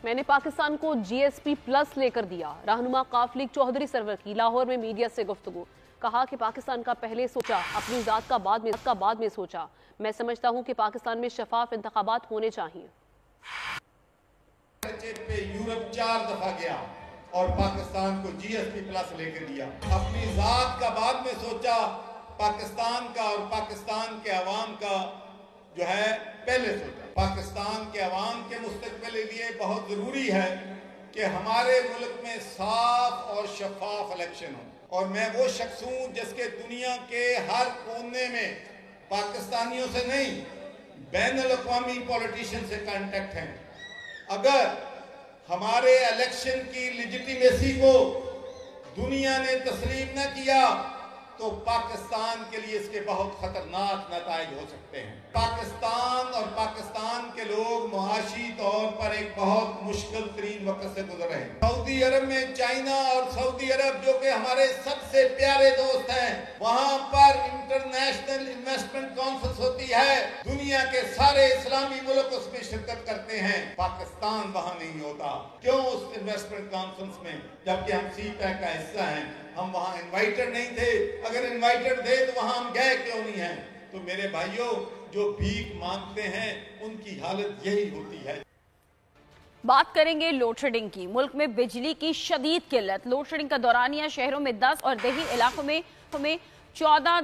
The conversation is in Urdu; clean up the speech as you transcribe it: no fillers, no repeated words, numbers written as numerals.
میں نے پاکستان کو GSP پلس لے کر دیا۔ رہنما قافلیق چوہدری سرور کی لاہور میں میڈیا سے گفتگو، کہا کہ پاکستان کا پہلے سوچا، اپنی ذات کا بعد میں سوچا۔ میں سمجھتا ہوں کہ پاکستان میں شفاف انتخابات ہونے چاہیے۔ یورپ 4 دفعہ گیا اور پاکستان کو GSP پلس لے کے دیا۔ اپنی ذات کا بعد میں سوچا، پاکستان کا اور پاکستان کے عوام کا جو ہے پہلے سوچا۔ پاکستان کے عوام کے مستقبل کے لیے بہت ضروری ہے کہ ہمارے ملک میں صاف اور شفاف الیکشن ہو، اور میں وہ شخص ہوں جس کے دنیا کے ہر کونے میں پاکستانیوں سے نہیں بین الاقوامی پولیٹیشین سے کانٹیکٹ ہیں۔ اگر ہمارے الیکشن کی لیجیٹیمیسی کو دنیا نے تسلیم نہ کیا تو پاکستان کے لیے اس کے بہت خطرناک نتائج ہو سکتے ہیں۔ پاکستان اور پاکستان کے لوگ معاشی طور پر ایک بہت مشکل ترین وقت سے گزر رہے ہیں۔ سعودی عرب میں چائنا اور سعودی عرب جو کہ ہمارے سب سے پیارے دوست ہیں، وہاں پر انٹرنیشنل انویسٹمنٹ کانفرنس ہوتی ہے، دنیا کے سارے اسلامی ملک اس میں شرکت کرتے ہیں، پاکستان وہاں نہیں ہوتا۔ کیوں اس انویسٹمنٹ کانفرنس میں، جبکہ ہم سی پیک کا حصہ ہیں؟ ہم وہاں انوائٹڈ نہیں تھے۔ اگر انوائٹڈ تھے تو وہاں ہم گئے کیوں نہیں ہیں؟ تو میرے بھائیوں، جو بھیک مانگتے ہیں ان کی حالت یہی ہوتی ہے۔ بات کریں گے لوڈ شیڈنگ کی۔ ملک میں بجلی کی شدید قلت، لوڈ شیڈنگ کا دورانیہ شہروں میں 10 اور دیہی علاقوں میں 14